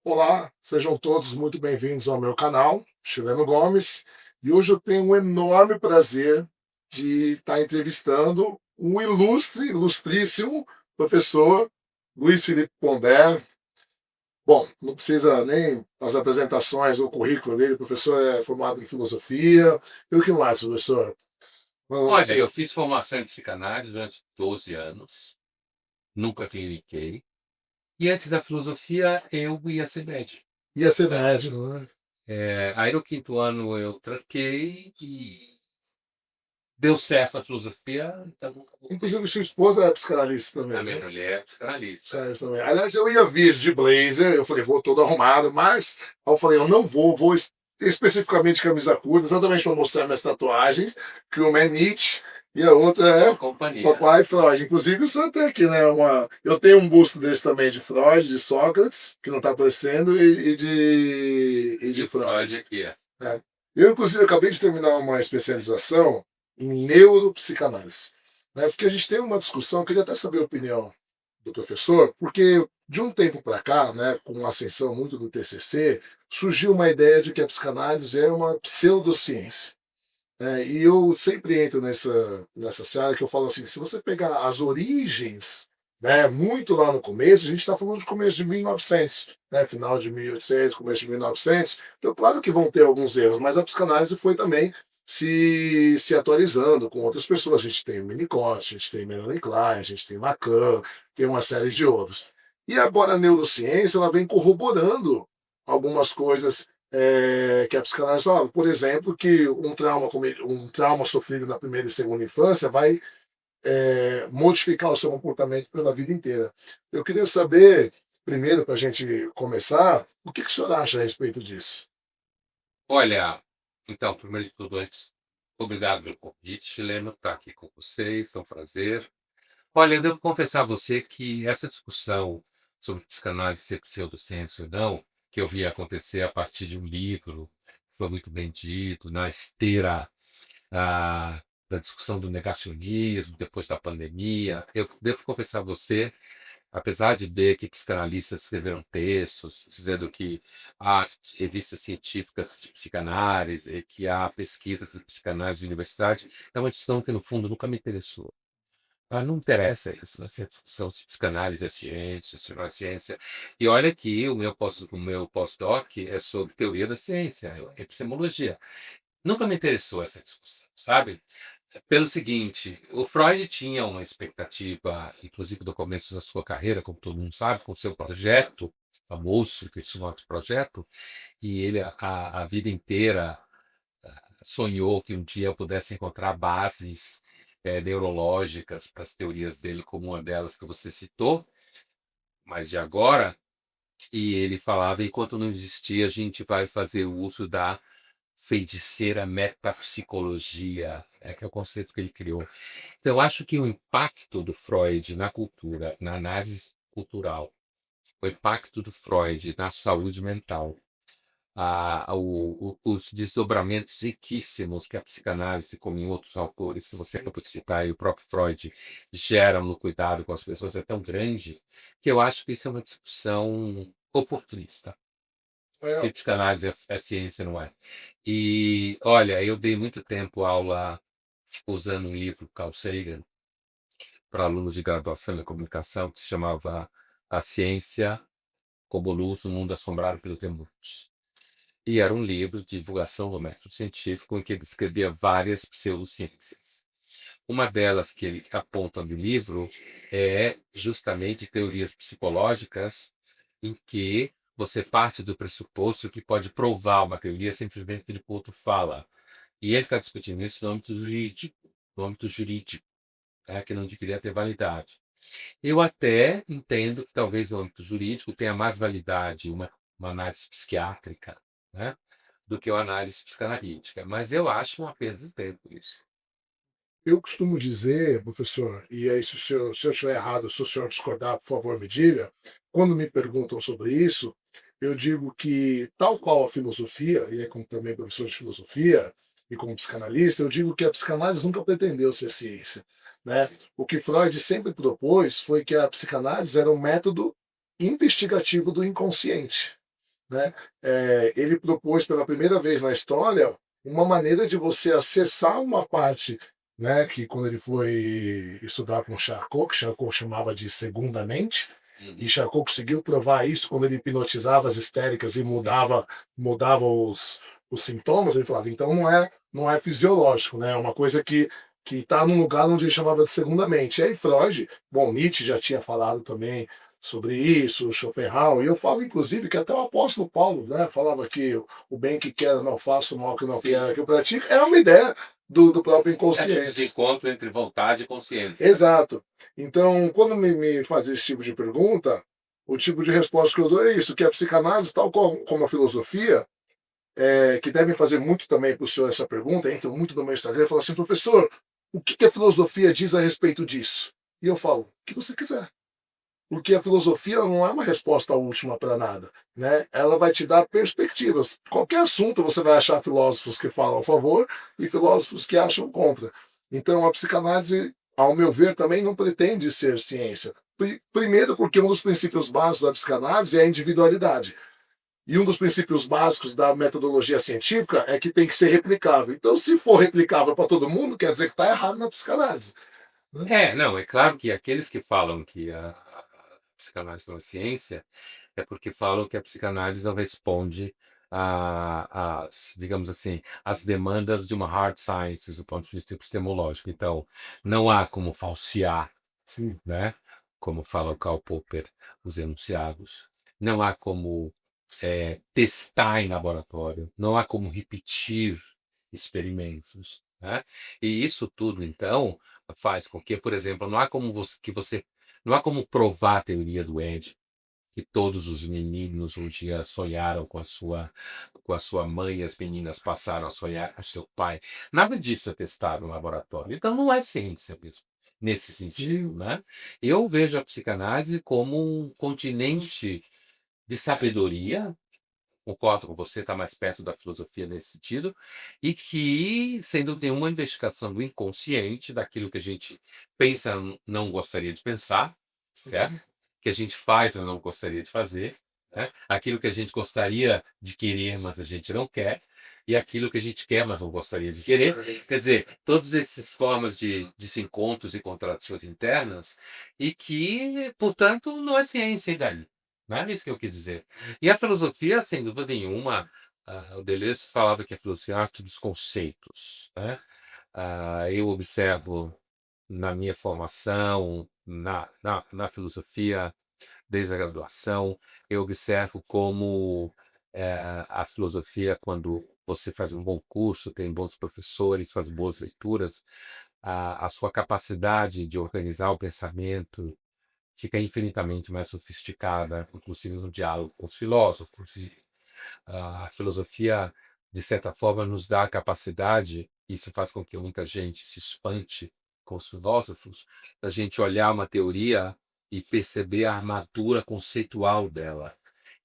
Olá, sejam todos muito bem-vindos ao meu canal, Chileno Gomes, e hoje eu tenho um enorme prazer de estar entrevistando um ilustríssimo professor, Luiz Felipe Pondé. Bom, não precisa nem as apresentações ou currículo dele, o professor é formado em filosofia. E o que mais, professor? Olha, eu fiz formação em psicanálise durante 12 anos, nunca cliniquei. E antes da filosofia, eu ia ser médico. Ia ser médico, né? Aí no quinto ano eu tranquei e deu certo a filosofia, então nunca voltei. Inclusive, sua esposa é psicanalista também, A minha né? mulher é psicanalista. Sério também. Aliás, eu ia vir de blazer, eu falei, vou todo arrumado, mas eu falei, eu não vou, especificamente de camisa curta, exatamente para mostrar minhas tatuagens, que uma é Nietzsche e a outra Boa é companhia. Papai Freud. Inclusive, isso até aqui, né? Eu tenho um busto desse também de Freud, de Sócrates, que não está aparecendo, e de E o Freud Freud. aqui é. Né? Eu, inclusive, acabei de terminar uma especialização em neuropsicanálise. Né? Porque a gente tem uma discussão, eu queria até saber a opinião do professor, porque de um tempo para cá, né, com a ascensão muito do TCC, surgiu uma ideia de que a psicanálise é uma pseudociência. E eu sempre entro nessa seara que eu falo assim, se você pegar as origens, né, muito lá no começo, a gente está falando de começo de 1900, né, final de 1800, começo de 1900, então claro que vão ter alguns erros, mas a psicanálise foi também se atualizando com outras pessoas. A gente tem o Winnicott, a gente tem Melanie Klein, a gente tem Lacan, tem uma série de outros. E agora a neurociência ela vem corroborando algumas coisas que a psicanálise fala, por exemplo, que um trauma sofrido na primeira e segunda infância vai modificar o seu comportamento pela vida inteira. Eu queria saber, primeiro, para a gente começar, o que o senhor acha a respeito disso? Olha, então, primeiro de tudo, antes, obrigado pelo convite, chileno, estar aqui com vocês, é um prazer. Olha, eu devo confessar a você que essa discussão sobre psicanálise ser pseudociência ou não, que eu vi acontecer a partir de um livro que foi muito bem dito, na esteira da discussão do negacionismo, depois da pandemia, eu devo confessar a você, apesar de ver que psicanalistas escreveram textos dizendo que há revistas científicas de psicanálise, que há pesquisas de psicanálise de universidade, é uma discussão que, no fundo, nunca me interessou. Não interessa isso, essa discussão se psicanálise é ciência, se não é ciência. E olha que o meu pós-doc é sobre teoria da ciência, é epistemologia. Nunca me interessou essa discussão, sabe? Pelo seguinte, o Freud tinha uma expectativa, inclusive do começo da sua carreira, como todo mundo sabe, com o seu projeto famoso, que tinha outro projeto, e ele a vida inteira sonhou que um dia eu pudesse encontrar bases neurológicas para as teorias dele, como uma delas que você citou, mas de agora, e ele falava, enquanto não existia, a gente vai fazer o uso da feiticeira metapsicologia, que é o conceito que ele criou. Então, eu acho que o impacto do Freud na cultura, na análise cultural, o impacto do Freud na saúde mental, os desdobramentos riquíssimos que a psicanálise, como em outros autores que você acabou de citar, e o próprio Freud, geram no cuidado com as pessoas é tão grande que eu acho que isso é uma discussão oportunista. Se É, psicanálise é ciência, não é? E, olha, eu dei muito tempo aula usando um livro Carl Sagan para alunos de graduação em comunicação que se chamava A Ciência como Luz no Mundo Assombrado pelo Temor. E era um livro de divulgação do método científico em que ele descrevia várias pseudociências. Uma delas que ele aponta no livro é justamente teorias psicológicas em que você parte do pressuposto que pode provar uma teoria simplesmente pelo que o outro fala. E ele está discutindo isso no âmbito jurídico, que não deveria ter validade. Eu até entendo que talvez no âmbito jurídico tenha mais validade uma análise psiquiátrica, né, do que uma análise psicanalítica, mas eu acho uma perda de tempo isso. eu costumo dizer, professor, e aí se eu estiver errado, se o senhor discordar, por favor, me diga, quando me perguntam sobre isso, eu digo que, tal qual a filosofia, e é como também professor de filosofia e como psicanalista, eu digo que a psicanálise nunca pretendeu ser ciência. Né? O que Freud sempre propôs foi que a psicanálise era um método investigativo do inconsciente. né, ele propôs pela primeira vez na história uma maneira de você acessar uma parte, né, que quando ele foi estudar com Charcot, que Charcot chamava de segunda mente, e Uhum. Charcot conseguiu provar isso quando ele hipnotizava as histéricas e Sim. mudava os sintomas, ele falava, então não é fisiológico, né, é uma coisa que está num lugar onde ele chamava de segunda mente. E aí Freud, bom, Nietzsche já tinha falado também sobre isso, Schopenhauer, e eu falo inclusive que até o apóstolo Paulo, né, falava que o bem que quer não faço, o mal que não Sim. quer que eu pratique, é uma ideia do próprio É do inconsciente. desencontro entre vontade e consciência. Exato. Então, quando me faz esse tipo de pergunta, o tipo de resposta que eu dou é isso, que a psicanálise, tal como a filosofia, que devem fazer muito também para o senhor essa pergunta, entra muito no meu Instagram e fala assim, professor, o que a filosofia diz a respeito disso? E eu falo, o que você quiser. Porque a filosofia não é uma resposta última para nada, né? Ela vai te dar perspectivas. Qualquer assunto você vai achar filósofos que falam a favor e filósofos que acham contra. Então a psicanálise, ao meu ver, também não pretende ser ciência. Primeiro porque um dos princípios básicos da psicanálise é a individualidade. E um dos princípios básicos da metodologia científica é que tem que ser replicável. Então, se for replicável para todo mundo, quer dizer que está errado na psicanálise, né? É, não, é claro que aqueles que falam que a psicanálise não é ciência, é porque falam que a psicanálise não responde às, digamos assim, às demandas de uma hard science do ponto de vista epistemológico. Então, não há como falsear, Sim. né? Como fala o Karl Popper, os enunciados. Não há como testar em laboratório, não há como repetir experimentos, né? E isso tudo, então, faz com que, por exemplo, não há como não há como provar a teoria do Édipo, que todos os meninos um dia sonharam com a sua mãe e as meninas passaram a sonhar com seu pai. Nada disso é testado no laboratório. Então não é ciência mesmo, nesse sentido, Sim. né? Eu vejo a psicanálise como um continente de sabedoria, concordo com você, está mais perto da filosofia nesse sentido, e que, sem dúvida nenhuma, investigação do inconsciente, daquilo que a gente pensa, não gostaria de pensar, certo? Que a gente faz, mas não gostaria de fazer, né? Aquilo que a gente gostaria de querer, mas a gente não quer, e aquilo que a gente quer, mas não gostaria de querer. Quer dizer, todas essas formas de desencontros e contradições internas, e que, portanto, não é ciência e daí. Não é isso que eu quis dizer. E a filosofia, sem dúvida nenhuma, o Deleuze falava que a filosofia é a arte dos conceitos, né? Eu observo na minha formação, na filosofia, desde a graduação, eu observo como a filosofia, quando você faz um bom curso, tem bons professores, faz boas leituras, a sua capacidade de organizar o pensamento fica infinitamente mais sofisticada, inclusive no diálogo com os filósofos. E a filosofia, de certa forma, nos dá a capacidade, isso faz com que muita gente se espante com os filósofos, da gente olhar uma teoria e perceber a armadura conceitual dela.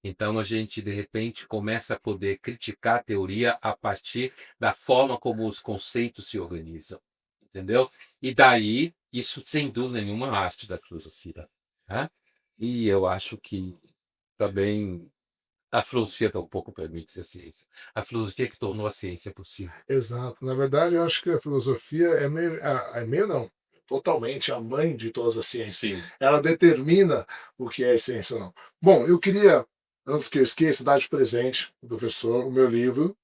Então a gente, de repente, começa a poder criticar a teoria a partir da forma como os conceitos se organizam, entendeu? E daí, isso sem dúvida nenhuma é uma arte da filosofia, né? E eu acho que também a filosofia tampouco permite ser ciência. A filosofia que tornou a ciência possível. Exato. Na verdade, eu acho que a filosofia é meio não, totalmente a mãe de todas as ciências. Sim. Ela determina o que é ciência ou não. Bom, eu queria, antes que eu esqueça, dar de presente ao professor o meu livro,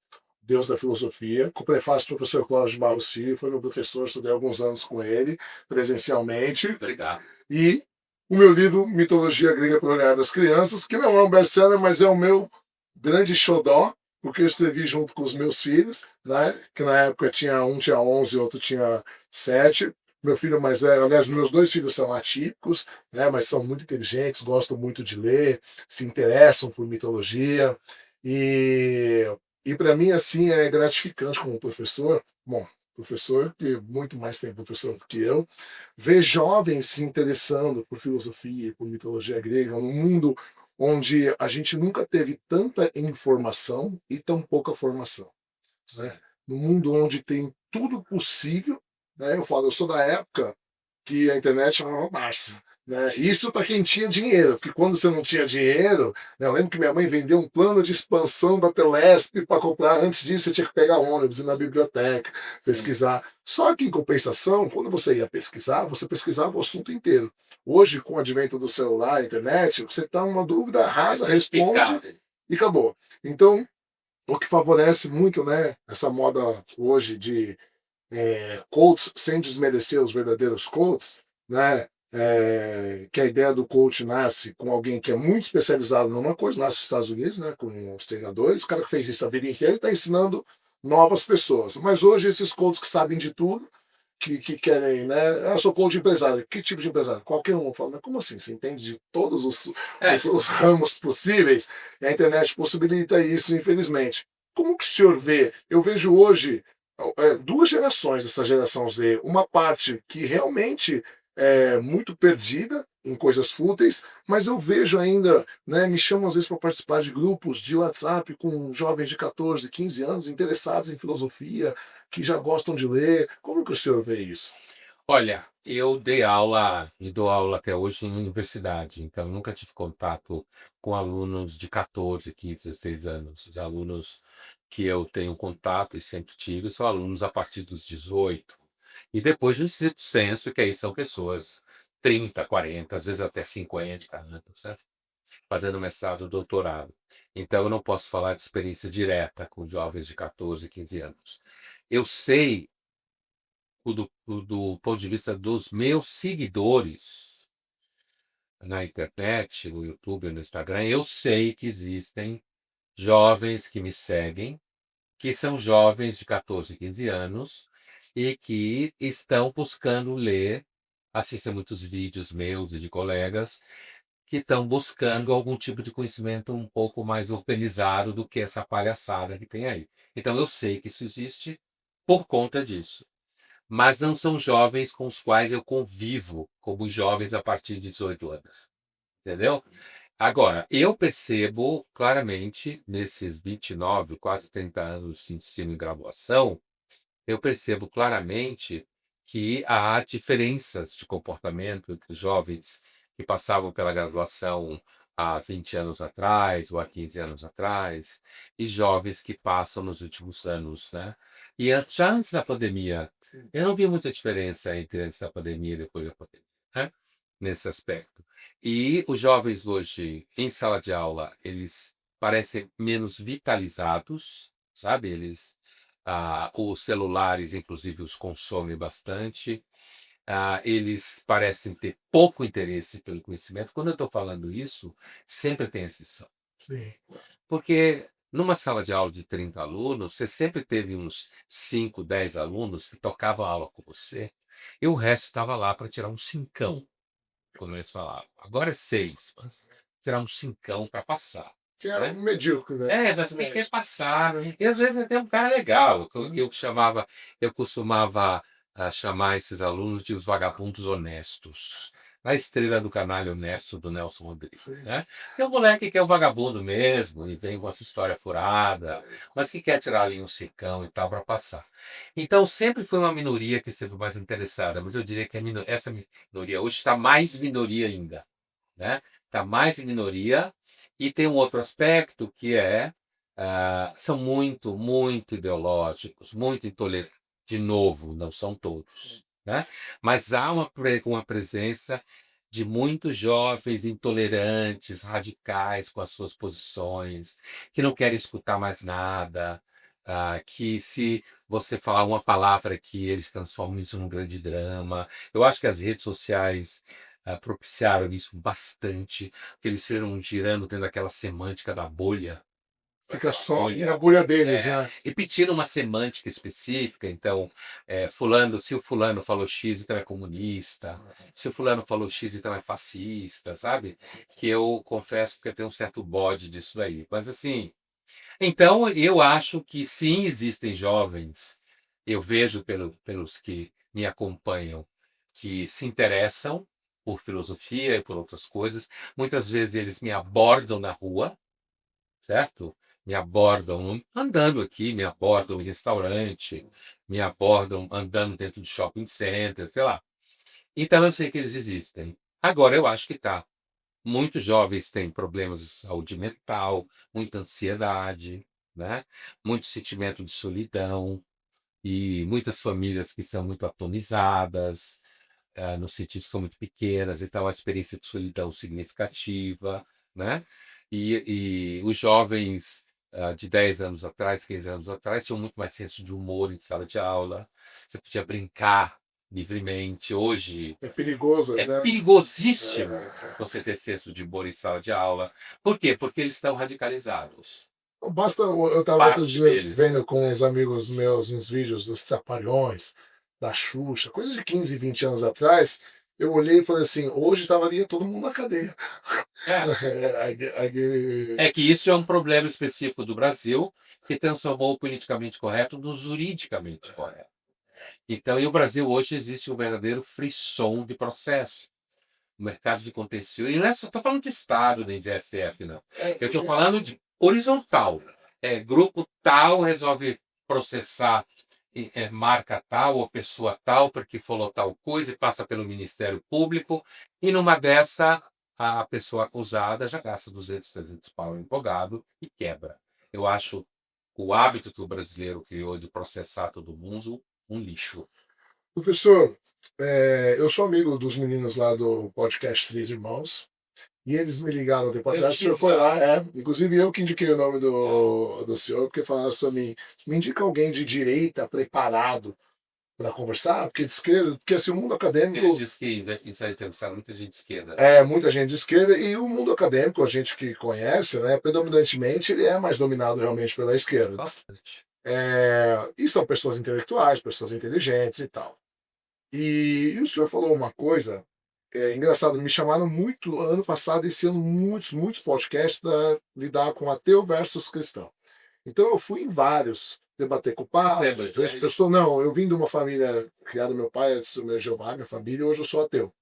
Deus da Filosofia, com o prefácio do professor Cláudio de Barros Filho, foi meu professor, estudei alguns anos com ele, presencialmente, Obrigado. e o meu livro, Mitologia Grega pelo Olhar das Crianças, que não é um best-seller, mas é o meu grande xodó, porque eu escrevi junto com os meus filhos, né? Que na época um tinha 11 e outro tinha 7. Meu filho mais velho, aliás, meus dois filhos são atípicos, né? Mas são muito inteligentes, gostam muito de ler, se interessam por mitologia. E, e para mim, assim, é gratificante como professor. Bom, professor que muito mais tem professor do que eu, ver jovens se interessando por filosofia, por mitologia grega, num mundo onde a gente nunca teve tanta informação e tão pouca formação, né? Num mundo onde tem tudo possível, né? Eu falo, eu sou da época que a internet chamava Barça, Né? Isso para quem tinha dinheiro, porque quando você não tinha dinheiro, né, eu lembro que minha mãe vendeu um plano de expansão da Telesp para comprar. Antes disso, você tinha que pegar ônibus, ir na biblioteca, Sim. pesquisar. Só que, em compensação, quando você ia pesquisar, você pesquisava o assunto inteiro. Hoje, com o advento do celular, internet, você está numa dúvida, rasa, responde Picado. e acabou. Então, o que favorece muito, né, essa moda hoje de coaches, sem desmerecer os verdadeiros coaches, né, que a ideia do coach nasce com alguém que é muito especializado numa coisa, nasce nos Estados Unidos, né, com os treinadores, o cara que fez isso a vida inteira está ensinando novas pessoas. Mas hoje esses coaches que sabem de tudo, que querem, né? Eu sou coach de empresário. Que tipo de empresário? Qualquer um. Fala, mas como assim? Você entende de todos É, os ramos possíveis? E a internet possibilita isso, infelizmente. Como que o senhor vê? Eu vejo hoje duas gerações dessa geração Z. Uma parte que realmente é muito perdida em coisas fúteis, mas eu vejo ainda, né, me chamam às vezes para participar de grupos de WhatsApp com jovens de 14, 15 anos interessados em filosofia, que já gostam de ler. Como que o senhor vê isso? olha, eu dei aula e dou aula até hoje em universidade, então nunca tive contato com alunos de 14, 15, 16 anos. Os alunos que eu tenho contato e sempre tive são alunos a partir dos 18. E depois do estrito senso, que aí são pessoas 30, 40, às vezes até 50 anos, né? Fazendo mestrado, doutorado. Então eu não posso falar de experiência direta com jovens de 14, 15 anos. Eu sei do ponto de vista dos meus seguidores na internet, no YouTube, no Instagram, eu sei que existem jovens que me seguem, que são jovens de 14, 15 anos e que estão buscando ler, assistem muitos vídeos meus e de colegas, que estão buscando algum tipo de conhecimento um pouco mais organizado do que essa palhaçada que tem aí. Então eu sei que isso existe por conta disso. Mas não são jovens com os quais eu convivo como jovens a partir de 18 anos, entendeu? Agora, eu percebo claramente nesses 29, quase 30 anos de ensino e graduação, eu percebo claramente que há diferenças de comportamento entre jovens que passavam pela graduação há 20 anos atrás ou há 15 anos atrás, e jovens que passam nos últimos anos, né? E já antes da pandemia, Sim. eu não vi muita diferença entre antes da pandemia e depois da pandemia, né? Nesse aspecto. E os jovens hoje, em sala de aula, eles parecem menos vitalizados, sabe? Os celulares, inclusive, os consomem bastante. Eles parecem ter pouco interesse pelo conhecimento. Quando eu estou falando isso, sempre tem exceção. Sim. Porque numa sala de aula de 30 alunos, você sempre teve uns 5, 10 alunos que tocavam a aula com você, e o resto estava lá para tirar um cincão, como eles falavam. Agora é 6, mas tirar um cincão para passar. Que é Né? medíocre, né? Mas me quer Médio. passar. E às vezes até um cara legal. Uhum. Eu costumava chamar esses alunos de os vagabundos honestos. Na Estrela do Canalha Honesto do Nelson Rodrigues, Sim, sim. né? Que é um moleque que é o vagabundo mesmo e vem com essa história furada, mas que quer tirar ali um cicão e tal para passar. Então sempre foi uma minoria que esteve mais interessada, mas eu diria que essa minoria hoje está mais minoria ainda, né? Está mais em minoria e tem um outro aspecto que são muito, muito ideológicos, muito intolerantes. De novo, não são Sim. todos, né? Mas há uma presença de muitos jovens intolerantes, radicais com as suas posições, que não querem escutar mais nada, que se você falar uma palavra aqui, eles transformam isso num grande drama. Eu acho que as redes sociais propiciaram isso bastante, que eles foram girando dentro daquela semântica da bolha, Fica aquela só na bolha, bolha deles, né? repetindo uma semântica específica. Então, se o fulano falou X, então é comunista. Se o fulano falou X, então é fascista, sabe? Que eu confesso que eu tenho um certo bode disso daí. Mas assim, então eu acho que sim, existem jovens, eu vejo pelos que me acompanham, que se interessam por filosofia e por outras coisas. Muitas vezes eles me abordam na rua, certo? Me abordam andando aqui, me abordam em restaurante, me abordam andando dentro de shopping center, sei lá. Então eu sei que eles existem. Agora eu acho que está. Muitos jovens têm problemas de saúde mental, muita ansiedade, né? Muito sentimento de solidão e muitas famílias que são muito atomizadas, no sentido que são muito pequenas, então a experiência de solidão significativa, né? E os jovens de 10 anos atrás, 15 anos atrás, tinham muito mais senso de humor em sala de aula, você podia brincar livremente. Hoje É perigoso, é né? perigosíssimo É, você ter senso de humor em sala de aula. Por quê? Porque eles estão radicalizados. não basta, eu estava outro Parte dia deles, vendo com uns amigos meus uns vídeos dos Trapalhões, da Xuxa, coisa de 15, 20 anos atrás. Eu olhei e falei assim: hoje estaria todo mundo na cadeia. é. Aquele- É que isso é um problema específico do Brasil, que transformou o politicamente correto no juridicamente correto. Então, e o Brasil hoje existe um verdadeiro frisson de processo. O mercado de contencioso. E não é só estou falando de Estado, nem de STF, não. Eu estou falando de horizontal. Grupo tal resolve processar marca tal ou pessoa tal porque falou tal coisa e passa pelo Ministério Público. E numa dessa, a pessoa acusada já gasta 200, 300 pau em advogado e quebra. Eu acho o hábito que o brasileiro criou de processar todo mundo um lixo. Professor, eu sou amigo dos meninos lá do podcast Três Irmãos. E eles me ligaram um tempo Eu atrás, o senhor tive foi lá. lá, inclusive eu que indiquei o nome do senhor, porque falaram para mim, me indica alguém de direita preparado para conversar, porque de esquerda, porque assim, o mundo Ele acadêmico disse que já entrevistaram muita gente de esquerda. é muita gente de esquerda e o mundo acadêmico, a gente que conhece, né, predominantemente ele é mais dominado realmente pela esquerda. Bastante. E são pessoas intelectuais, pessoas inteligentes e tal. E o senhor falou uma coisa engraçado, me chamaram muito ano passado, esse ano, muitos podcasts para lidar com ateu versus cristão. Então eu fui em vários, debater com o Você é padre, evangélico? pessoa, não, eu vim de uma família criada, meu pai é meu Jeová, minha família, e hoje eu sou ateu.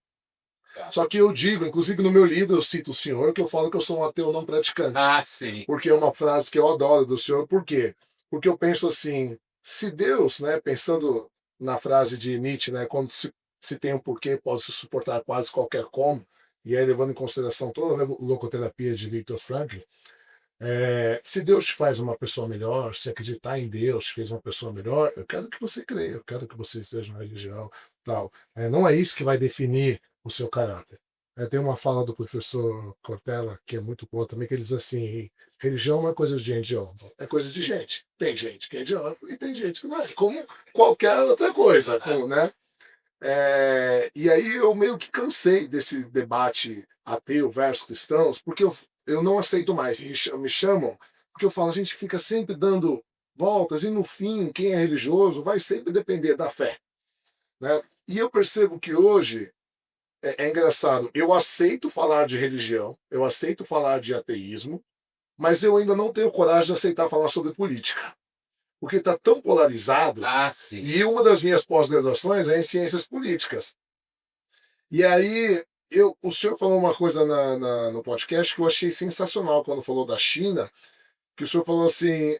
Tá. Só que eu digo, inclusive no meu livro eu cito o senhor, que eu falo que eu sou um ateu não praticante. Ah, sim. Porque é uma frase que eu adoro do senhor, por quê? Porque eu penso assim, se Deus, né, pensando na frase de Nietzsche, né, quando se tem um porquê, pode se suportar quase qualquer como, e aí levando em consideração toda a logoterapia de Viktor Frankl, se Deus te faz uma pessoa melhor, se acreditar em Deus te fez uma pessoa melhor, eu quero que você creia, eu quero que você esteja na religião, tal. Não é isso que vai definir o seu caráter. Tem uma fala do professor Cortella que é muito boa também, que ele diz assim: religião não é coisa de gente idiota, é coisa de gente. Tem gente que é idiota e tem gente que não é, como qualquer outra coisa, né? E aí eu meio que cansei desse debate ateu versus cristãos, porque eu não aceito mais. Me chamam, porque eu falo, a gente fica sempre dando voltas, e no fim, quem é religioso vai sempre depender da fé. Né? E eu percebo que hoje é engraçado, eu aceito falar de religião, eu aceito falar de ateísmo, mas eu ainda não tenho coragem de aceitar falar sobre política. Porque está tão polarizado, Ah, sim. e uma das minhas pós-graduações é em ciências políticas. E aí, o senhor falou uma coisa no podcast que eu achei sensacional quando falou da China, que o senhor falou assim,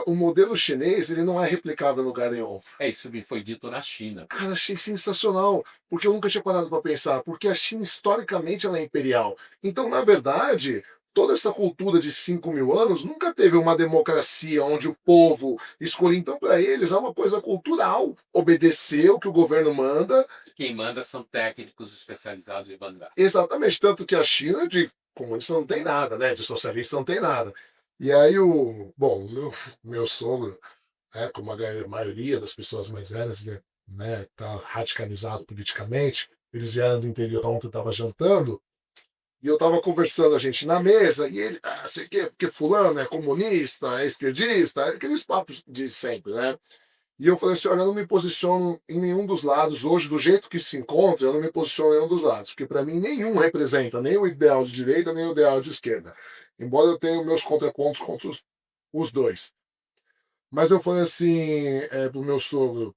o modelo chinês ele não é replicável em lugar nenhum. Isso me foi dito na China. Cara, achei sensacional, porque eu nunca tinha parado para pensar, porque a China historicamente ela é imperial. Então, na verdade, toda essa cultura de 5.000 anos nunca teve uma democracia onde o povo escolhe. Então, para eles, é uma coisa cultural obedecer o que o governo manda. Quem manda são técnicos especializados em mandar. Exatamente, tanto que a China de comunista não tem nada, né? De socialista não tem nada. E aí bom, meu sogro, como a maioria das pessoas mais velhas, né, tá radicalizado politicamente, eles vieram do interior ontem, estava jantando, e eu estava conversando a gente na mesa, e ele, sei o quê, porque fulano é comunista, é esquerdista, aqueles papos de sempre, né? E eu falei assim, olha, eu não me posiciono em nenhum dos lados. Hoje, do jeito que se encontra, eu não me posiciono em nenhum dos lados. Porque para mim nenhum representa nem o ideal de direita, nem o ideal de esquerda. Embora eu tenha meus contrapontos contra os dois. Mas eu falei assim pro meu sogro,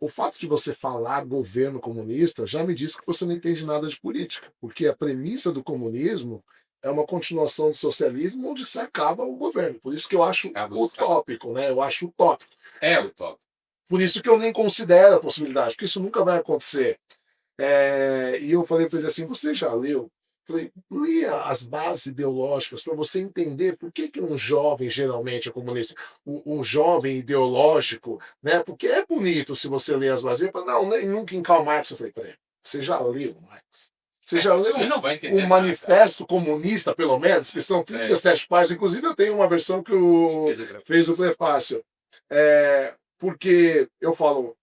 o fato de você falar governo comunista já me diz que você não entende nada de política. Porque a premissa do comunismo é uma continuação do socialismo onde se acaba o governo. Por isso que eu acho utópico, né? Eu acho utópico. É utópico. Por isso que eu nem considero a possibilidade, porque isso nunca vai acontecer. E eu falei para ele assim: você já leu? Falei, lia as bases ideológicas para você entender por que, que um jovem geralmente é comunista. O jovem ideológico, né? Porque é bonito se você ler as bases. Ele falou, não, nem, nunca em Karl Marx. Eu falei, peraí, você já leu Marx? Você já Você leu não vai o entender nada. Manifesto Comunista, pelo menos, que são 37 páginas? Inclusive, eu tenho uma versão que fez o prefácio. Porque eu falo,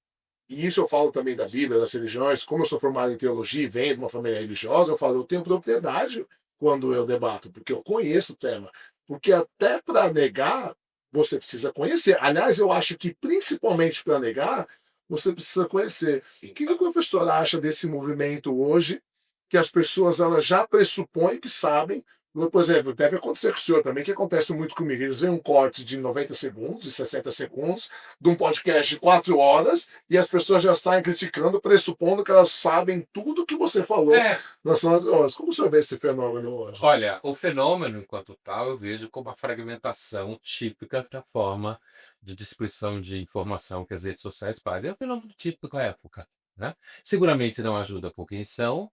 e isso eu falo também da Bíblia, das religiões, como eu sou formado em teologia e venho de uma família religiosa, eu falo, eu tenho propriedade quando eu debato, porque eu conheço o tema. Porque até para negar, você precisa conhecer. Aliás, eu acho que principalmente para negar, você precisa conhecer. O que o professor acha desse movimento hoje, que as pessoas elas já pressupõem que sabem? Por exemplo, deve acontecer com o senhor também, que acontece muito comigo. Eles veem um corte de 90 segundos, de 60 segundos, de um podcast de 4 horas, e as pessoas já saem criticando, pressupondo que elas sabem tudo que você falou nas suas horas. Como o senhor vê esse fenômeno hoje? Olha, o fenômeno, enquanto tal, eu vejo como a fragmentação típica da forma de distribuição de informação que as redes sociais fazem. É um fenômeno típico da época, né? Seguramente não ajuda a compreensão,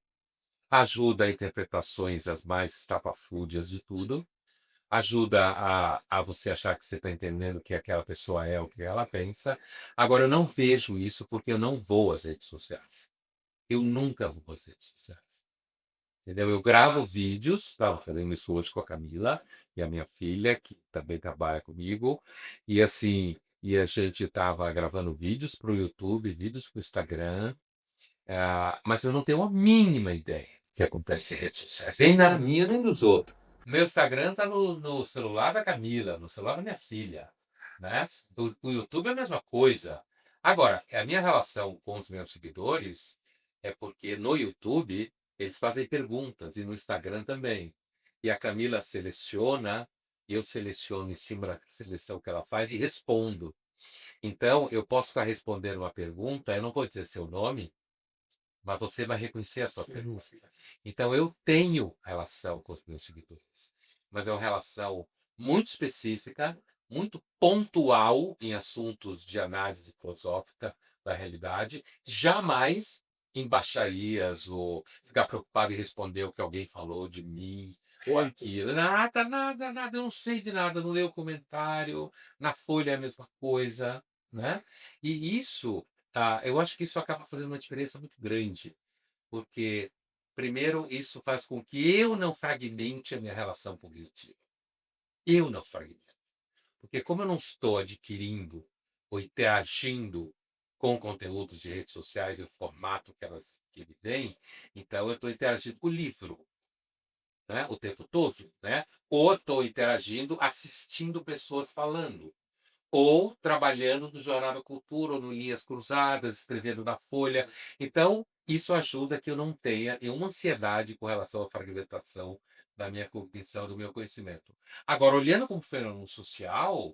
ajuda a interpretações as mais estapafúrdias de tudo, ajuda a você achar que você está entendendo o que aquela pessoa é, o que ela pensa. Agora, eu não vejo isso porque eu não vou às redes sociais. Eu nunca vou às redes sociais. Entendeu? Eu gravo vídeos, estava fazendo isso hoje com a Camila e a minha filha, que também trabalha comigo, e assim, e a gente estava gravando vídeos para o YouTube, vídeos para o Instagram, mas eu não tenho a mínima ideia do que acontece em redes sociais, nem na minha, nem dos outros. Meu Instagram tá no celular da Camila, no celular da minha filha, né? O YouTube é a mesma coisa. Agora, a minha relação com os meus seguidores é porque no YouTube eles fazem perguntas e no Instagram também. E a Camila seleciona, eu seleciono em cima da seleção que ela faz e respondo. Então, eu posso estar respondendo uma pergunta, eu não vou dizer seu nome, mas você vai reconhecer a sua pergunta. Então, eu tenho relação com os meus seguidores, mas é uma relação muito específica, muito pontual em assuntos de análise filosófica da realidade, jamais em baixarias ou ficar preocupado em responder o que alguém falou de mim ou aquilo. Nada, nada, nada, eu não sei de nada, não leio o comentário, na Folha é a mesma coisa, né? E isso, eu acho que isso acaba fazendo uma diferença muito grande, porque, primeiro, isso faz com que eu não fragmente a minha relação cognitiva. Eu não fragmento. Porque, como eu não estou adquirindo ou interagindo com conteúdos de redes sociais e o formato que ele tem, então eu estou interagindo com o livro, né, o tempo todo, né? Ou estou interagindo assistindo pessoas falando, ou trabalhando no Jornal da Cultura, ou no Linhas Cruzadas, escrevendo na Folha. Então, isso ajuda que eu não tenha nenhuma ansiedade com relação à fragmentação da minha cognição, do meu conhecimento. Agora, olhando como fenômeno social,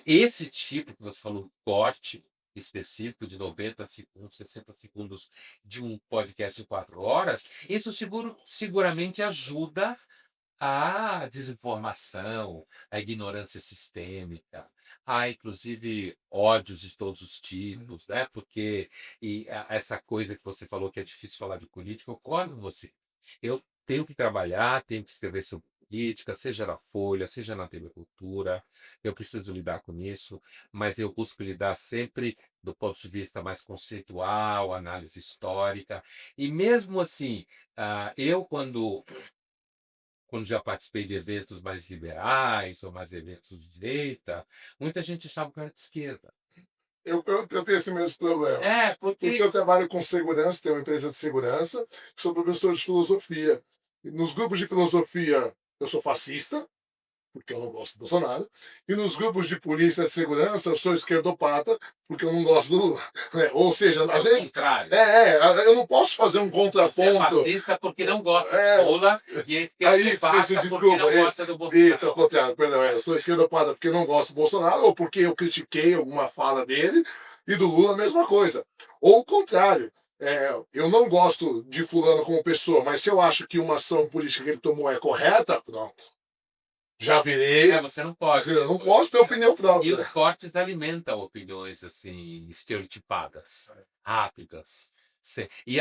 esse tipo que você falou, corte específico de 90 segundos, 60 segundos de um podcast de 4 horas, isso seguramente ajuda a desinformação, a ignorância sistêmica, há inclusive ódios de todos os Sim. tipos, né? Porque essa coisa que você falou que é difícil falar de política, eu concordo com você. Eu tenho que trabalhar, tenho que escrever sobre política, seja na Folha, seja na TV Cultura, eu preciso lidar com isso, mas eu busco lidar sempre do ponto de vista mais conceitual, análise histórica, e mesmo assim, eu quando já participei de eventos mais liberais ou mais eventos de direita, muita gente achava que eu era de esquerda. Eu tenho esse mesmo problema. Porque Porque eu trabalho com segurança, tenho uma empresa de segurança, sou professor de filosofia. E nos grupos de filosofia, eu sou fascista, porque eu não gosto do Bolsonaro. E nos grupos de polícia de segurança, eu sou esquerdopata, porque eu não gosto do Lula. Ou seja, é às o vezes. contrário. Eu não posso fazer um Você é contraponto. fascista porque não gosta É, do Lula e é Aí, esquerdopata isso, porque desculpa, não gosta do isso é o Bolsonaro. contrário, perdão. Eu sou esquerdopata porque não gosto do Bolsonaro, ou porque eu critiquei alguma fala dele, e do Lula a mesma coisa. Ou o contrário. Eu não gosto de fulano como pessoa, mas se eu acho que uma ação política que ele tomou é correta, pronto. Já virei. Você não pode. Eu não posso ter opinião E própria. os cortes alimentam opiniões assim estereotipadas, rápidas, E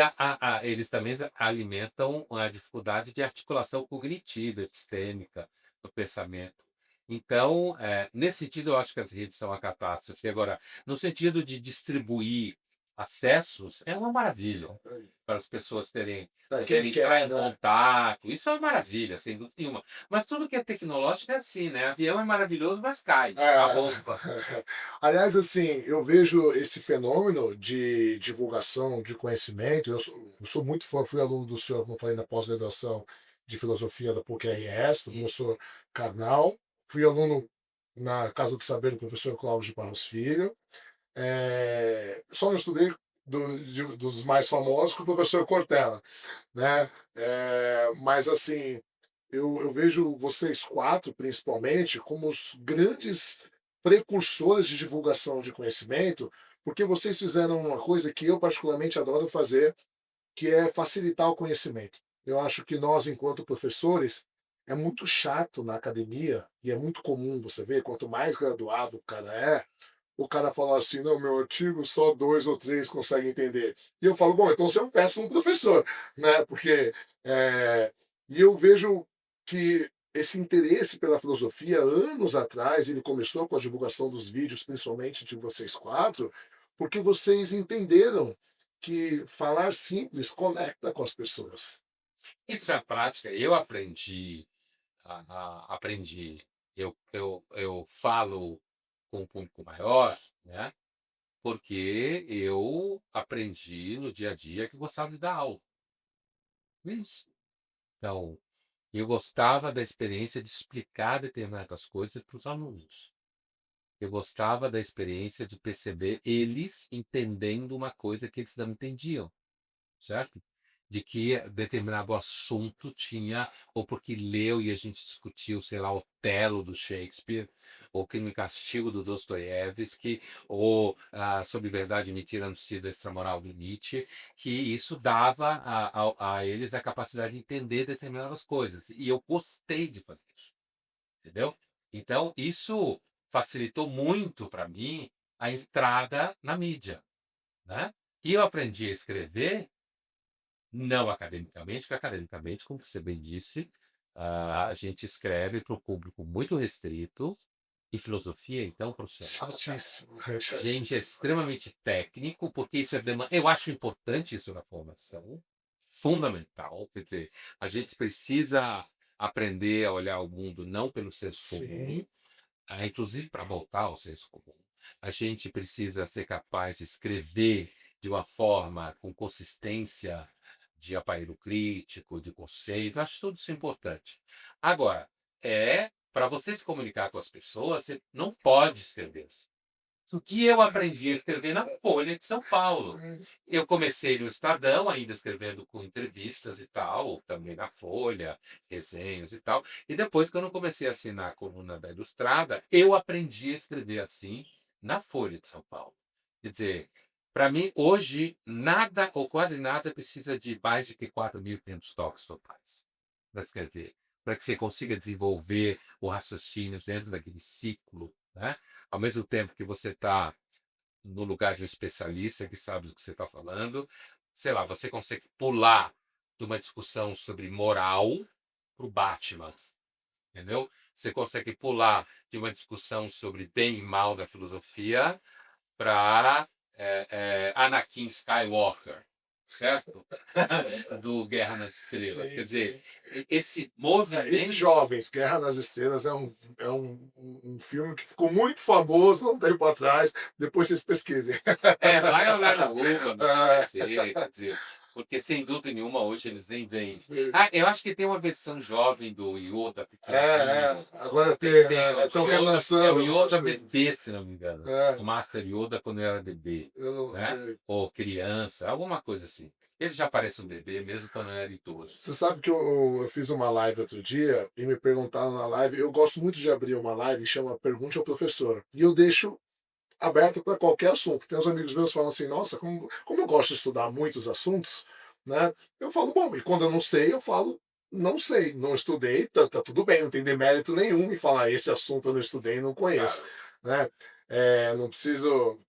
eles também alimentam a dificuldade de articulação cognitiva, epistêmica, do pensamento. Então, nesse sentido, eu acho que as redes são uma catástrofe. Agora, no sentido de distribuir acessos, é uma maravilha para as pessoas Pra quem poderem entrar quer, em né? contato. Isso é uma maravilha, sem dúvida nenhuma. Mas tudo que é tecnológico é assim, né? Avião é maravilhoso, mas cai a É. bomba. Aliás, assim, eu vejo esse fenômeno de divulgação de conhecimento. Eu sou muito fã, fui aluno do senhor, como eu falei, na pós-graduação de filosofia da PUC-RS, do E professor Karnal. Fui aluno na Casa do Saber do professor Cláudio de Barros Filho. Só não estudei dos mais famosos com o professor Cortella, né? Mas assim, eu vejo vocês quatro, principalmente, como os grandes precursores de divulgação de conhecimento, porque vocês fizeram uma coisa que eu particularmente adoro fazer, que é facilitar o conhecimento. Eu acho que nós, enquanto professores, é muito chato na academia, e é muito comum você ver, quanto mais graduado o cara fala assim, não, meu artigo só dois ou três conseguem entender. E eu falo, bom, então você é um péssimo professor, né? Porque e eu vejo que esse interesse pela filosofia, anos atrás, ele começou com a divulgação dos vídeos, principalmente de vocês quatro, porque vocês entenderam que falar simples conecta com as pessoas. isso é a prática. Eu aprendi, aprendi. Eu falo com um público maior, né? Porque eu aprendi no dia a dia que eu gostava de dar aula. Isso. Então, eu gostava da experiência de explicar determinadas coisas para os alunos. Eu gostava da experiência de perceber eles entendendo uma coisa que eles não entendiam, certo? De que determinado assunto tinha, ou porque leu e a gente discutiu, sei lá, Otelo do Shakespeare, ou Crime e Castigo do Dostoiévski, ou Sobre Verdade e Mentira no Sentido Extramoral do Nietzsche, que isso dava a eles a capacidade de entender determinadas coisas. E eu gostei de fazer isso, entendeu? Então, isso facilitou muito para mim a entrada na mídia, né? E eu aprendi a escrever não academicamente, porque academicamente, como você bem disse, a gente escreve para um público muito restrito, e filosofia, então, profissional, cara, Chatíssimo, gente é chatíssimo. extremamente técnico, porque isso eu acho importante isso na formação, fundamental, quer dizer, a gente precisa aprender a olhar o mundo não pelo senso comum, Sim, inclusive para voltar ao senso comum. A gente precisa ser capaz de escrever de uma forma com consistência de aparelho crítico, de conceito. Acho tudo isso importante. Agora, para você se comunicar com as pessoas, você não pode escrever assim. O que eu aprendi a escrever na Folha de São Paulo. Eu comecei no Estadão, ainda escrevendo com entrevistas e tal, também na Folha, resenhas e tal. E depois, quando eu comecei a assinar a coluna da Ilustrada, eu aprendi a escrever assim na Folha de São Paulo. Quer dizer, para mim, hoje, nada ou quase nada precisa de mais de que 4.500 toques totais para escrever, para que você consiga desenvolver o raciocínio dentro daquele ciclo, né? Ao mesmo tempo que você está no lugar de um especialista que sabe do que você está falando, sei lá, você consegue pular de uma discussão sobre moral para o Batman, entendeu? Você consegue pular de uma discussão sobre bem e mal da filosofia para Anakin Skywalker, certo? Do Guerra nas Estrelas. Quer sim, dizer, sim. esse E movimento. Jovens, Guerra nas Estrelas um filme que ficou muito famoso há um tempo atrás. Depois vocês pesquisem. Vai olhar no Google, no Ah, IMDb, quer dizer, porque sem dúvida nenhuma hoje eles nem veem isso. é, Eu acho que tem uma versão jovem do Yoda pequenininho. agora Tem estão o Yoda, é o relançando Yoda aos coisas. bebê, se não me engano. É, O Master Yoda quando ele era bebê, eu não, né? Ou criança, alguma coisa assim. Ele já parece um bebê mesmo quando ele era idoso. você sabe que eu fiz uma live outro dia e me perguntaram na live. Eu gosto muito de abrir uma live que chama Pergunte ao Professor. E eu deixo aberto para qualquer assunto. Tem uns amigos meus que falam assim: nossa, como eu gosto de estudar muitos assuntos, né? Eu falo, bom, e quando eu não sei, eu falo, não sei, não estudei, tá tudo bem, não tem demérito nenhum em falar esse assunto eu não estudei e não conheço, Claro. né? Não preciso.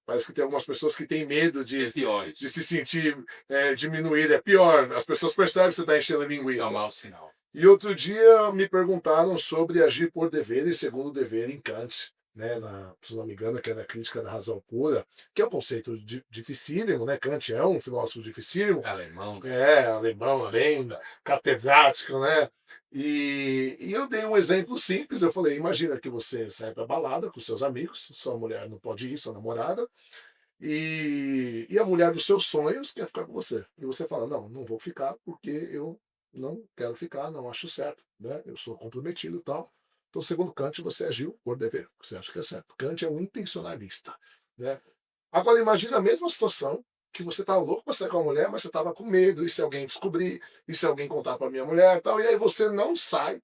parece que tem algumas pessoas que têm medo Tem piores. de se sentir diminuído. É pior, as pessoas percebem que você está enchendo a Isso é um linguiça. mau sinal. E outro dia me perguntaram sobre agir por dever e segundo dever em Kant, né, se não me engano, que é na Crítica da Razão Pura, que é um conceito dificílimo, né? Kant é um filósofo dificílimo, É alemão, né? alemão, bem catedrático, né? E eu dei um exemplo simples, eu falei, imagina que você sai pra balada com seus amigos, sua mulher não pode ir, sua namorada, e a mulher dos seus sonhos quer ficar com você. E você fala, não, não vou ficar porque eu não quero ficar, não acho certo, né? Eu sou comprometido e tal. Então, segundo Kant, você agiu por dever, você acha que é certo. Kant é um intencionalista, né? Agora, imagine a mesma situação que você estava louco para sair com a mulher, mas você estava com medo, e se alguém descobrir, e se alguém contar para minha mulher e tal, e aí você não sai,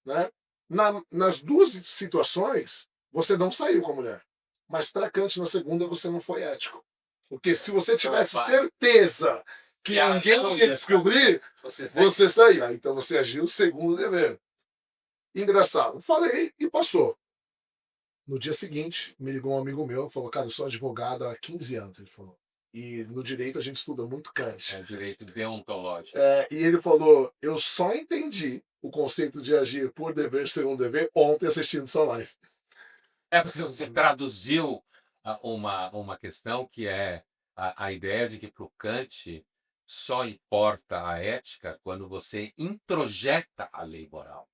né? Nas duas situações, você não saiu com a mulher. Mas para Kant, na segunda, você não foi ético. Porque se você tivesse certeza que ninguém ia descobrir, você saía. Então você agiu segundo o dever. Engraçado. Falei e passou. No dia seguinte, me ligou um amigo meu, falou, cara, eu sou advogado há 15 anos, ele falou. E no direito a gente estuda muito Kant. É direito deontológico. E ele falou, eu só entendi o conceito de agir por dever, segundo dever, ontem assistindo sua live. É porque você traduziu uma questão que é a ideia de que para o Kant só importa a ética quando você introjeta a lei moral.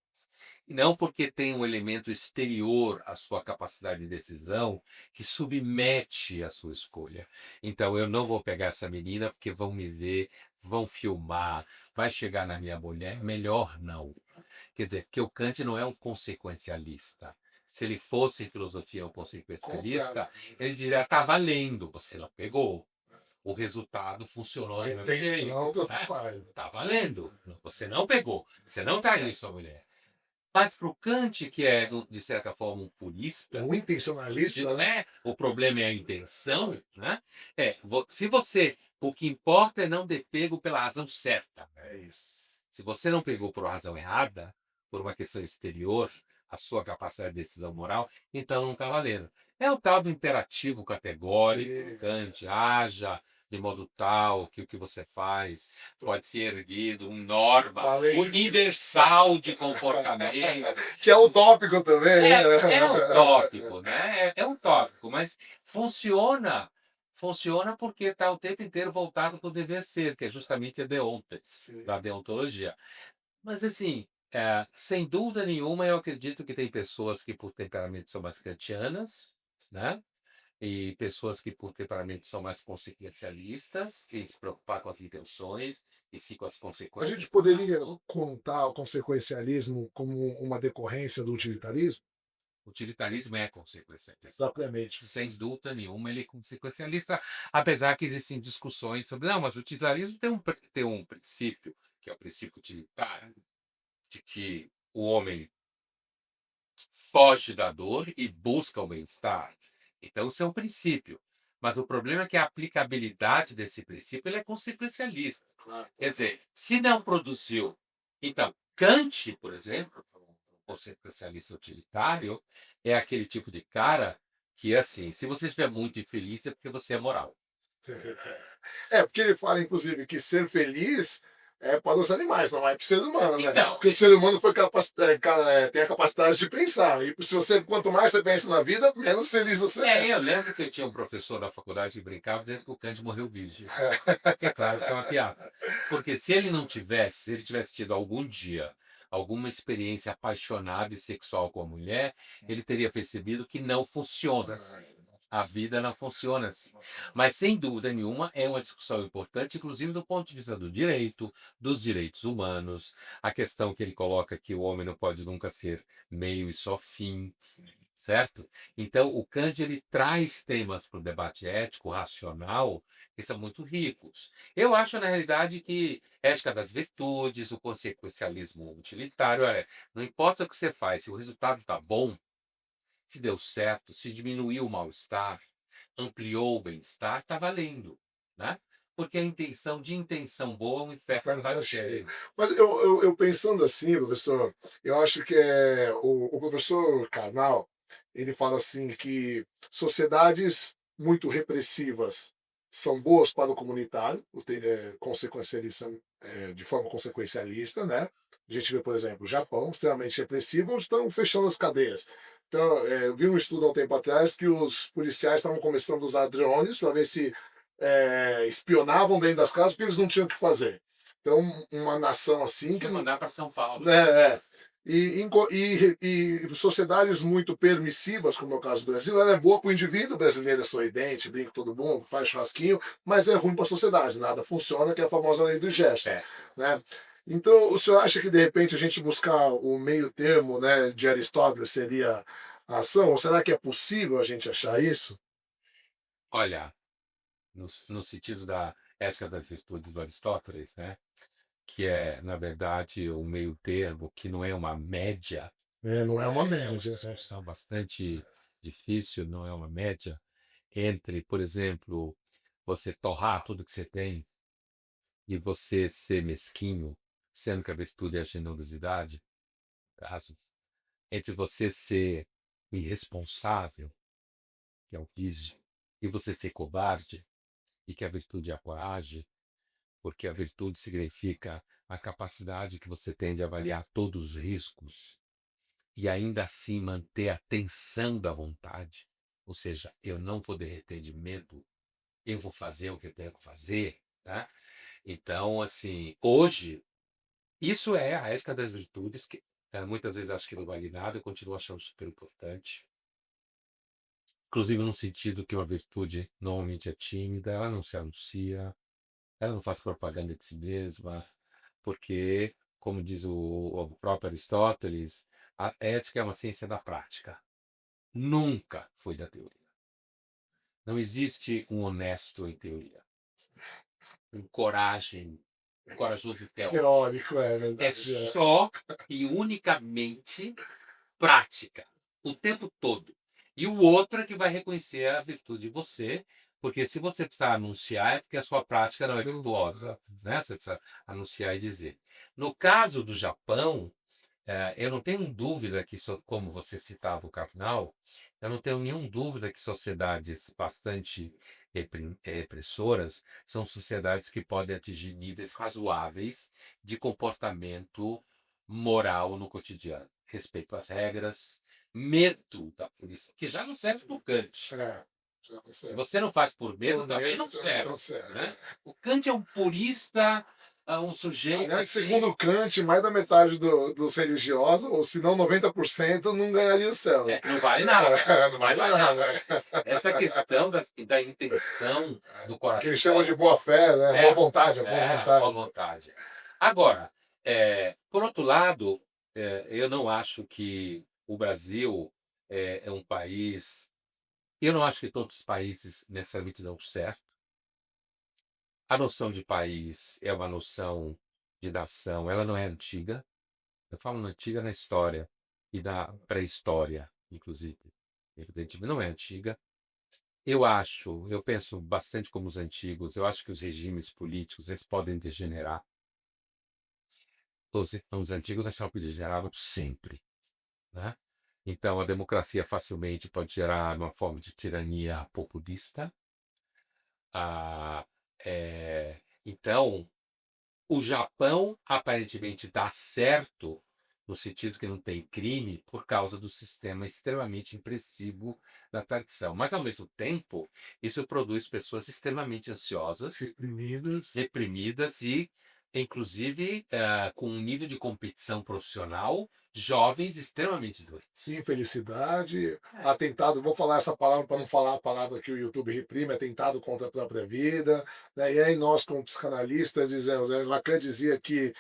E não porque tem um elemento exterior à sua capacidade de decisão que submete a sua escolha. Então, eu não vou pegar essa menina porque vão me ver, vão filmar, vai chegar na minha mulher, melhor não. Quer dizer, que o Kant não é um consequencialista. Se ele fosse em filosofia um consequencialista, ele diria, tá valendo, você não pegou. O resultado funcionou do mesmo jeito. Não, tanto faz. Tá valendo. Você não pegou. Você não traiu sua mulher. Mas para o Kant, que é, de certa forma, um purista, Um intencionalista, né? o problema é a intenção, né? Se você. O que importa é não ter pego pela razão certa. É isso. Se você não pegou por razão errada, por uma questão exterior, a sua capacidade de decisão moral, então não está valendo. É o tal do imperativo categórico, Sim. Kant, haja de modo tal que o que você faz pode ser erguido, uma norma universal de comportamento. Que é utópico também, né? É utópico, né? É utópico, mas funciona. Funciona porque está o tempo inteiro voltado para o dever ser, que é justamente a deontes, da deontologia. Mas assim, sem dúvida nenhuma, eu acredito que tem pessoas que por temperamento são mais kantianas, né? E pessoas que por temperamento são mais consequencialistas, sem se preocupar com as intenções e sim com as A consequências. gente poderia contar o consequencialismo como uma decorrência do utilitarismo? O utilitarismo é consequencialista. Exatamente. Sem dúvida nenhuma, ele é consequencialista, apesar que existem discussões sobre. Não, mas o utilitarismo tem um princípio, que é o princípio utilitário, de que o homem foge da dor e busca o bem-estar. Então, isso é um princípio. Mas o problema é que a aplicabilidade desse princípio ele é consequencialista. Quer dizer, se não produziu. Então, Kant, por exemplo, um consequencialista utilitário, é aquele tipo de cara que, assim, se você estiver muito infeliz é porque você é moral. Porque ele fala, inclusive, que ser feliz é para os animais, não é para o ser humano, né? Então, Porque o ser humano tem a capacidade de pensar. E se você, quanto mais você pensa na vida, menos feliz você é. eu lembro que eu tinha um professor na faculdade que brincava dizendo que o Kant morreu virgem. É claro que é uma piada. Porque se ele tivesse tido algum dia alguma experiência apaixonada e sexual com a mulher, ele teria percebido que não funciona assim. A vida não funciona assim. Mas, sem dúvida nenhuma, é uma discussão importante, inclusive do ponto de vista do direito, dos direitos humanos, a questão que ele coloca que o homem não pode nunca ser meio e só fim, certo? Então, o Kant ele traz temas para o debate ético, racional, que são muito ricos. Eu acho, na realidade, que ética das virtudes, o consequencialismo utilitário, não importa o que você faz, se o resultado está bom, se deu certo, se diminuiu o mal-estar, ampliou o bem-estar, está valendo, né? Porque a intenção boa, o inferno está cheio. Mas eu pensando assim, professor, eu acho que o professor Karnal, ele fala assim que sociedades muito repressivas são boas para o comunitário, consequencialista, de forma consequencialista, né? A gente vê, por exemplo, o Japão, extremamente repressivo, onde estão fechando as cadeias. Então, eu vi um estudo há um tempo atrás que os policiais estavam começando a usar drones para ver se espionavam dentro das casas, porque eles não tinham o que fazer. Então, uma nação assim que. Deixa eu mandar para São Paulo. É. E sociedades muito permissivas, como é o caso do Brasil, ela é boa para o indivíduo, o brasileiro é sorridente, brinca com todo mundo, faz churrasquinho, mas é ruim para a sociedade, nada funciona, que é a famosa lei do Gerson. Né? Então, o senhor acha que de repente a gente buscar o meio termo, né, de Aristóteles seria a ação? Ou será que é possível a gente achar isso? Olha, no sentido da ética das virtudes do Aristóteles, né? Que é, na verdade, um meio termo, que não é uma média, Não é uma é uma média. discussão bastante difícil, não é uma média, entre, por exemplo, você torrar tudo que você tem e você ser mesquinho, sendo que a virtude é a generosidade, caso, entre você ser irresponsável, que é o vício, e você ser covarde, e que a virtude é a coragem, porque a virtude significa a capacidade que você tem de avaliar todos os riscos e ainda assim manter a tensão da vontade. Ou seja, eu não vou derreter de medo, eu vou fazer o que eu tenho que fazer. Tá? Então, assim, hoje, isso é a ética das virtudes, que muitas vezes acho que não vale nada, eu continuo achando super importante. Inclusive no sentido que uma virtude normalmente é tímida, ela não se anuncia, ela não faz propaganda de si mesma, porque, como diz o próprio Aristóteles, a ética é uma ciência da prática. Nunca foi da teoria. Não existe um honesto em teoria, um corajoso teórico. Teórico, é É verdade. só e unicamente prática, o tempo todo. E o outro é que vai reconhecer a virtude de você, porque se você precisar anunciar, é porque a sua prática não é virtuosa. Né? Você precisa anunciar e dizer. No caso do Japão, eu não tenho dúvida que, como você citava o Karnal, eu não tenho nenhuma dúvida que sociedades bastante repressoras são sociedades que podem atingir níveis razoáveis de comportamento moral no cotidiano. Respeito às regras, medo da polícia, que já não serve para o Kant. Se você não faz por medo, também não serve. Né? O Kant é um purista, um sujeito. Aliás, segundo Kant, mais da metade dos religiosos, ou se não 90%, não ganharia o céu. Não vale nada. Não vale nada. Essa questão da intenção do coração. Que eles chamam de boa fé, né? Boa vontade, boa vontade. Agora, por outro lado, eu não acho que o Brasil é um país. Eu não acho que todos os países necessariamente dão certo. A noção de país é uma noção de nação, ela não é antiga. Eu falo antiga na história e da pré-história, inclusive. Evidentemente, não é antiga. Eu penso bastante como os antigos, eu acho que os regimes políticos eles podem degenerar. Os antigos achavam que degeneravam sempre. Né? Então, a democracia facilmente pode gerar uma forma de tirania populista. Então, o Japão aparentemente dá certo no sentido que não tem crime por causa do sistema extremamente impressivo da tradição. Mas, ao mesmo tempo, isso produz pessoas extremamente ansiosas, reprimidas e, inclusive, com um nível de competição profissional, jovens extremamente doentes. Infelicidade, atentado, vou falar essa palavra para não falar a palavra que o YouTube reprime, atentado contra a própria vida. Né? E aí nós, como psicanalistas, dizemos, Lacan dizia que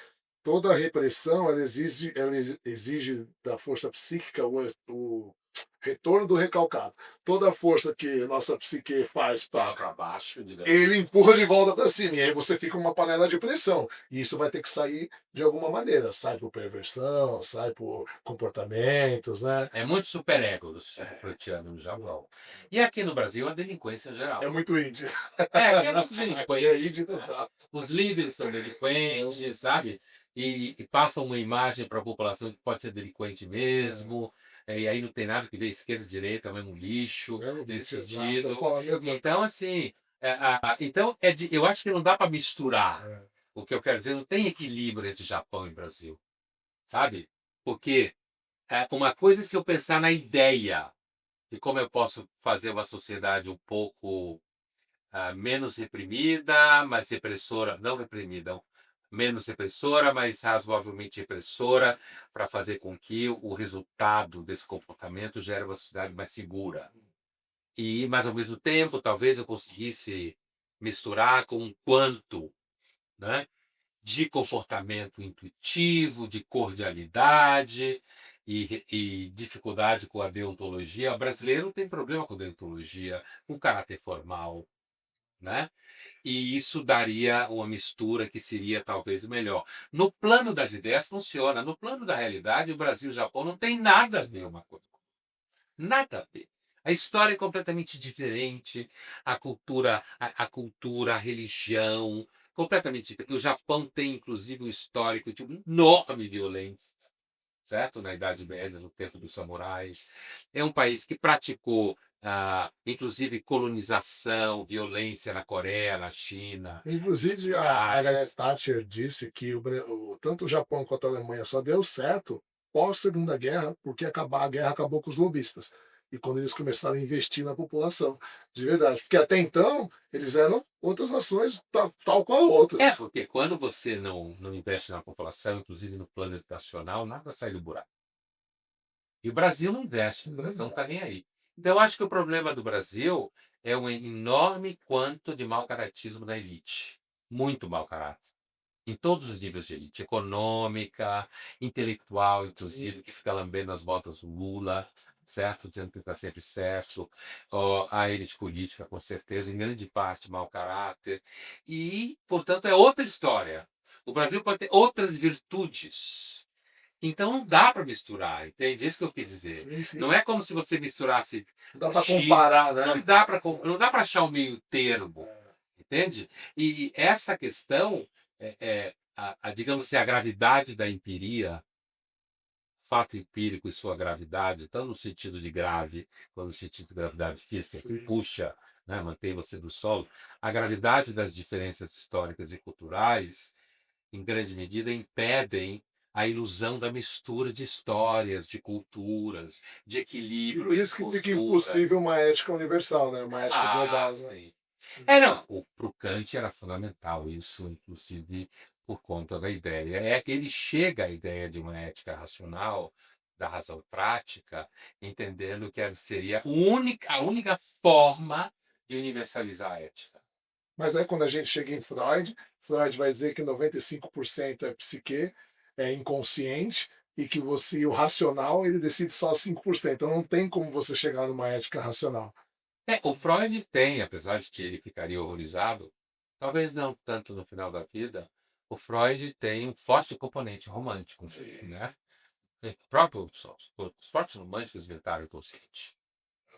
toda repressão ela exige da força psíquica o retorno do recalcado. Toda a força que nossa psique faz para baixo, ele empurra de volta para cima. E aí você fica uma panela de pressão. E isso vai ter que sair de alguma maneira. Sai por perversão, sai por comportamentos, né? É muito superego do freudiano no Japão. E aqui no Brasil, a delinquência geral. É muito índio. Aqui é muito delinquente. É índio total. Os líderes são delinquentes, sabe? E passam uma imagem para a população que pode ser delinquente mesmo. e aí não tem nada que ver esquerda e direita, é o mesmo lixo, Mesmo bicho, nesse exato. Eu sentido. falo a mesma Então, assim, então eu acho que não dá para misturar. é. O que eu quero dizer, não tem equilíbrio entre Japão e Brasil, sabe? Porque uma coisa é se eu pensar na ideia de como eu posso fazer uma sociedade um pouco menos reprimida, mais repressora, não reprimida, menos repressora, mas razoavelmente repressora, para fazer com que o resultado desse comportamento gere uma sociedade mais segura. Mas ao mesmo tempo, talvez eu conseguisse misturar com um quanto, né, de comportamento intuitivo, de cordialidade e dificuldade com a deontologia. O brasileiro tem problema com deontologia, com caráter formal, né? E isso daria uma mistura que seria talvez melhor. No plano das ideias funciona, no plano da realidade, o Brasil e o Japão não tem nada a ver uma coisa, nada a ver. A história é completamente diferente, a religião, completamente diferente. O Japão tem, inclusive, um histórico de uma enorme violência, certo? Na Idade Média, no tempo dos samurais. É um país que praticou, inclusive, colonização, violência na Coreia, na China, em outros Inclusive, a Margaret lugares. Thatcher disse que tanto o Japão quanto a Alemanha só deu certo pós-Segunda Guerra, porque a guerra acabou com os lobistas. E quando eles começaram a investir na população, de verdade. Porque até então, eles eram outras nações tal qual outras. Porque quando você não investe na população, inclusive no plano educacional, nada sai do buraco. E o Brasil não investe, o Brasil não está nem aí. Então, eu acho que o problema do Brasil é um enorme quanto de mau caratismo da elite. Muito mau caráter. Em todos os níveis de elite, econômica, intelectual, inclusive, Sim. que fica lambendo as botas do Lula, certo? Dizendo que está sempre certo. Ó, a elite política, com certeza, em grande parte, mau caráter. E, portanto, é outra história. O Brasil pode ter outras virtudes. Então não dá para misturar, entende? Isso que eu quis dizer. Sim, sim. Não é como se você misturasse Não dá para X, comparar, não né? dá para não dá para achar o meio termo, entende? E essa questão digamos assim, a gravidade da empiria, fato empírico e sua gravidade, tanto no sentido de grave, quanto no sentido de gravidade física, que Sim. puxa, né, mantém você do solo, a gravidade das diferenças históricas e culturais em grande medida, impedem a ilusão da mistura de histórias, de culturas, de E equilíbrio por entre isso que fica posturas. impossível uma ética universal, né? Uma ética global, né? Sim. Não, para o Kant era fundamental isso, inclusive por conta da ideia. É que ele chega à ideia de uma ética racional, da razão prática, entendendo que ela seria a única forma de universalizar a ética. Mas aí quando a gente chega em Freud, Freud vai dizer que 95% é psique, é inconsciente, e que você, o racional, ele decide só 5%. Então não tem como você chegar numa ética racional. O Freud tem, apesar de que ele ficaria horrorizado, talvez não tanto no final da vida, o Freud tem um forte componente romântico nele, Sim, né? Os próprios românticos inventaram é o conceito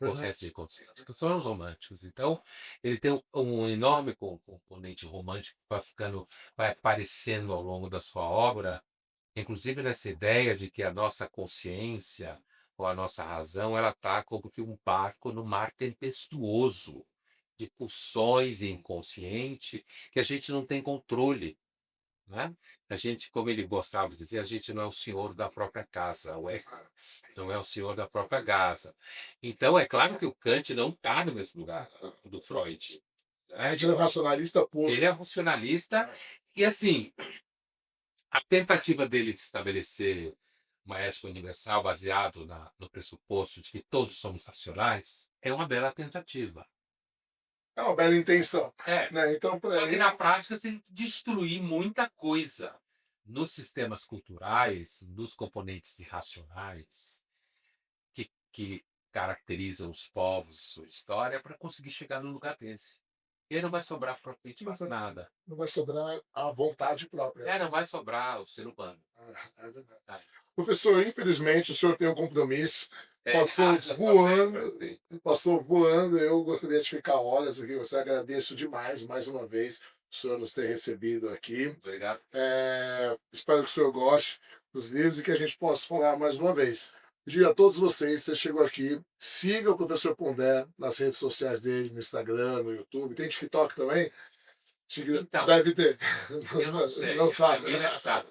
verdade. de consciente, que são os românticos. Então, ele tem um enorme componente romântico que vai aparecendo ao longo da sua obra, inclusive nessa ideia de que a nossa consciência ou a nossa razão, ela está como que um barco no mar tempestuoso, de pulsões inconsciente que a gente não tem controle, né? A gente, como ele gostava de dizer, a gente não é o senhor da própria casa, Exato. não é o senhor da própria casa. Então, é claro que o Kant não está no mesmo lugar do Freud, A né? gente é racionalista puro. Ele é racionalista e, assim, a tentativa dele de estabelecer uma ética universal baseado no pressuposto de que todos somos racionais é uma bela tentativa. É uma bela intenção. É. Né? Então, para Só que ele, na prática você tem que destruir muita coisa nos sistemas culturais, nos componentes irracionais que caracterizam os povos e sua história para conseguir chegar num lugar desse. E aí não vai sobrar propriamente não mais vai, nada. não vai sobrar a vontade própria. Não vai sobrar o ser humano. É verdade. Tá? Professor, infelizmente o senhor tem um compromisso. Passou Já sabemos, voando, Wesley. passou voando. Eu gostaria de ficar horas aqui. Você agradeço demais, mais uma vez, o senhor nos ter recebido aqui. Obrigado. Espero que o senhor goste dos livros e que a gente possa falar mais uma vez. Pedir a todos vocês, você chegou aqui, siga o professor Pondé nas redes sociais dele, no Instagram, no YouTube. Tem TikTok também? Então, Deve ter. eu não sei, Não a sabe. Mila sabe.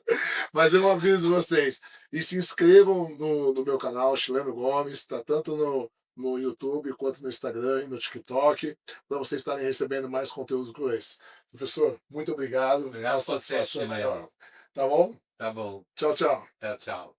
Mas eu aviso vocês. E se inscrevam no meu canal, Chileno Gomes, tá tanto no YouTube quanto no Instagram e no TikTok, para vocês estarem recebendo mais conteúdos como esse. Professor, muito obrigado. Obrigado A a você, satisfação é Chileno. maior. Tá bom? Tá bom. Tchau, tchau. Tchau, tchau.